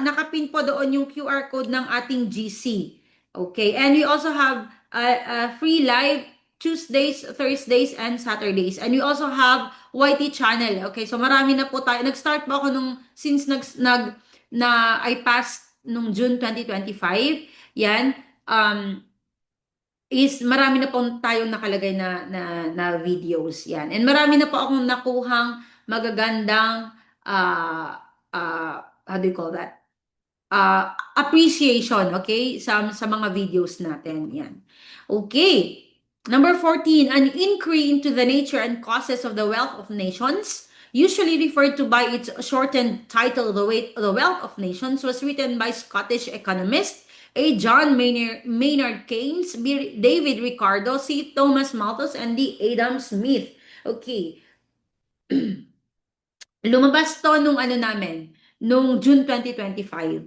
nakapin po doon yung QR code ng ating GC. Okay. And we also have free live Tuesdays, Thursdays, and Saturdays. And we also have YT channel. Okay. So marami na po tayo. Nag-start po ako since I passed nung June 2025. Yan. Is marami na pong tayong nakalagay na videos yan. And marami na po akong nakuhang magagandang how do you call that? Appreciation, okay? Sa mga videos natin yan. Okay. Number 14, an inquiry into the nature and causes of the wealth of nations, usually referred to by its shortened title, The Wealth of Nations, was written by Scottish economist A. John Maynard Keynes, B. David Ricardo, C. Thomas Malthus, and D. Adam Smith. Okay. Lumabas to nung nung June 2025.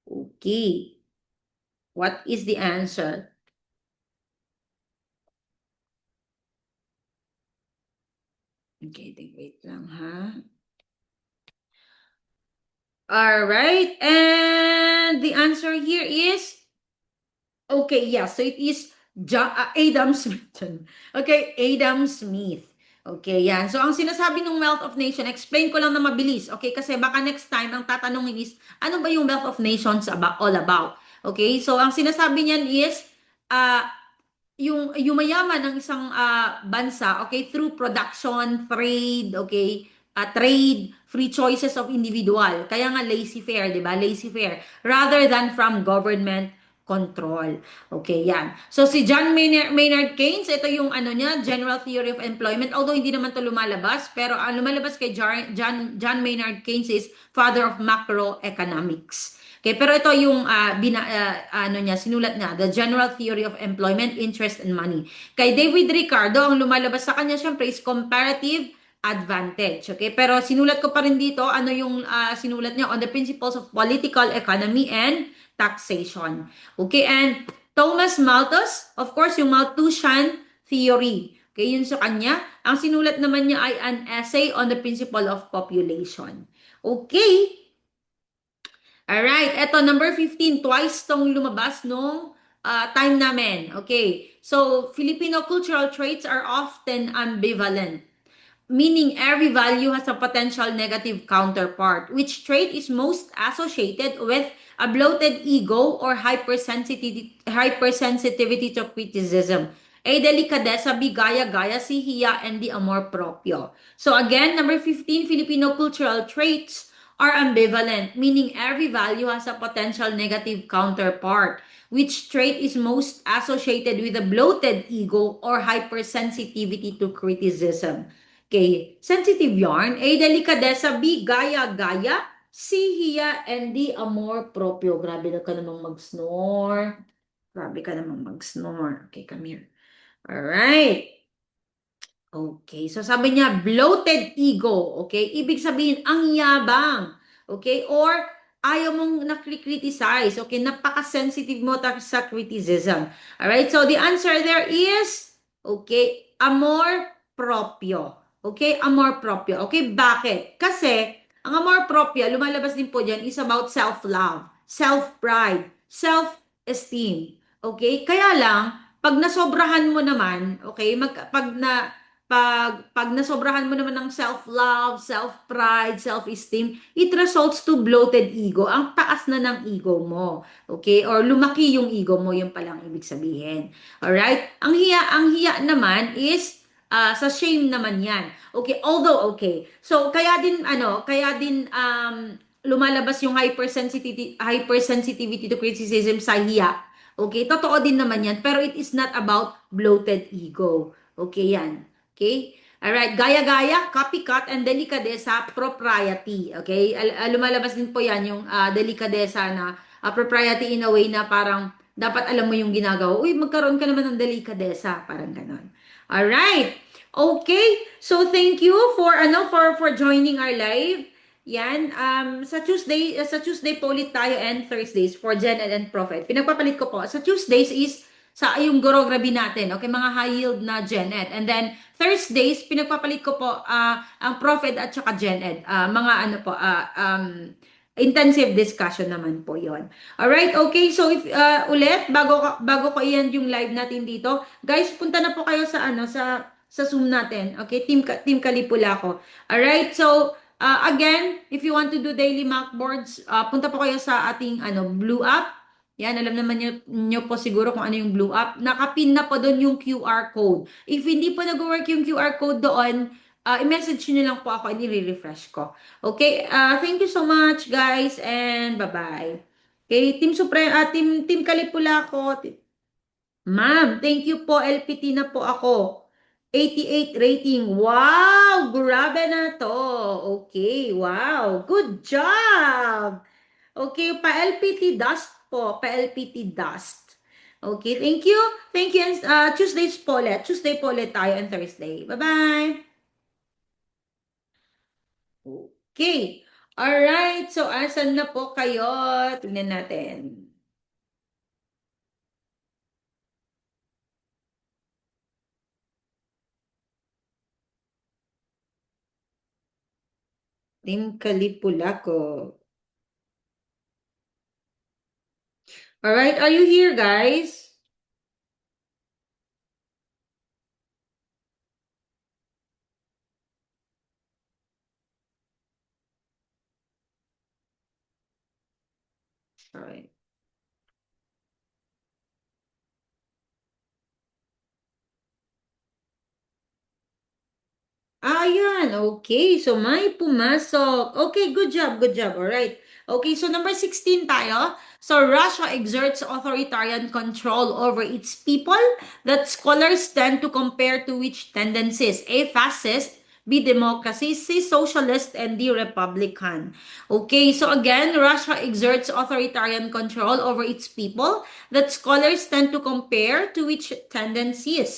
Okay. What is the answer? Okay, wait lang ha. All right, and the answer here is, okay, yeah, so it is Adam Smith. Okay, Adam Smith. Okay, yan. So, ang sinasabi ng Wealth of Nation, explain ko lang na mabilis. Okay, kasi baka next time, ang tatanungin is, ano ba yung Wealth of Nations all about? Okay, so ang sinasabi niyan is, yung mayaman ng isang bansa, okay, through production, trade, okay, trade, free choices of individual. Kaya nga laissez-faire, di ba? Laissez-faire. Rather than from government control. Okay, yan. So si John Maynard Keynes, ito yung ano niya, General Theory of Employment. Although hindi naman to lumalabas, pero ang lumalabas kay John Maynard Keynes is father of macroeconomics. Okay, pero ito yung ano niya, sinulat niya, The General Theory of Employment, Interest and Money. Kay David Ricardo, ang lumalabas sa kanya syempre is comparative advantage. Okay, pero sinulat ko pa rin dito ano yung sinulat niya on the principles of political economy and taxation. Okay, and Thomas Malthus, of course, yung Malthusian theory. Okay, yun sa kanya. Ang sinulat naman niya ay an essay on the principle of population. Okay, alright, eto number 15, twice tong lumabas nung time namin. Okay, so Filipino cultural traits are often ambivalent, meaning every value has a potential negative counterpart. Which trait is most associated with a bloated ego or hypersensitivity to criticism? A delicadeza, bigaya-gaya, sihiya, and the amor proprio. So again, number 15, Filipino cultural traits are ambivalent, meaning every value has a potential negative counterpart. Which trait is most associated with a bloated ego or hypersensitivity to criticism? Okay, sensitive yarn. A, delicadeza. B, gaya-gaya. C, hiya. And D, amor proprio. Grabe na ka namang mag-snore. Grabe ka namang mag-snore. Okay, come here. Alright. Okay, so sabi niya, bloated ego. Okay, ibig sabihin, ang yabang. Okay, or ayaw mong nakri-criticize. Okay, napaka-sensitive mo sa criticism. Alright, so the answer there is, okay, amor proprio. Okay, amor proprio. Okay, bakit? Kasi, ang amor proprio, lumalabas din po dyan, is about self-love, self-pride, self-esteem. Okay, kaya lang, pag nasobrahan mo naman, okay, pag nasobrahan mo naman ng self-love, self-pride, self-esteem, it results to bloated ego. Ang taas na ng ego mo. Okay? Or lumaki yung ego mo, yung palang ibig sabihin. Alright? Ang hiya naman is sa shame naman yan. Okay? Although, okay. So, kaya din lumalabas yung hypersensitivity to criticism sa hiya. Okay? Totoo din naman yan. Pero it is not about bloated ego. Okay yan. Okay? Alright, gaya-gaya, copycat, and delicadeza, propriety. Okay? Lumalabas din po yan yung delicadeza na propriety in a way na parang dapat alam mo yung ginagawa. Uy, magkaroon ka naman ng delicadeza. Parang ganon. Alright. Okay. So, thank you for joining our live. Yan, sa Tuesday po ulit tayo and Thursdays for Gen and Prophet. Pinagpapalit ko po. Sa Tuesdays is sa yung Gorograbe natin, okay, mga high yield na Gen Ed. And then Thursdays, pinagpapalit ko po ang Prophet at saka Gen Ed. Mga ano po, intensive discussion naman po yon. Alright, okay, so if ulit, bago ko iyan yung live natin dito, guys, punta na po kayo sa Zoom natin. Okay, Team Kalipula ko. Alright, so again, if you want to do daily mock boards, punta po kayo sa ating Blue App. Yan, alam naman nyo po siguro kung ano yung Blue App. Nakapin na po doon yung QR code. If hindi po nag-work yung QR code doon, i-message nyo lang po ako, i-refresh ko. Okay, thank you so much guys and bye-bye. Okay, Team Kalipula ko. Ma'am, thank you po. LPT na po ako. 88 rating. Wow! Grabe na to. Okay, wow. Good job! Okay, pa-LPT dust po. Pa-LPT dust. Okay, thank you. Thank you. And, Tuesday po ulit tayo and Thursday. Bye-bye. Okay. Alright. So, asan na po kayo? Tingnan natin. Team Kalipulako. Alright, are you here, guys? Alright. Ayan, okay. So, may pumasok. Okay, good job, good job. Alright. Okay, so number 16 tayo. So, Russia exerts authoritarian control over its people that scholars tend to compare to which tendencies? A, fascist, B, democracy, C, socialist, and D, republican. Okay, so again, Russia exerts authoritarian control over its people that scholars tend to compare to which tendencies?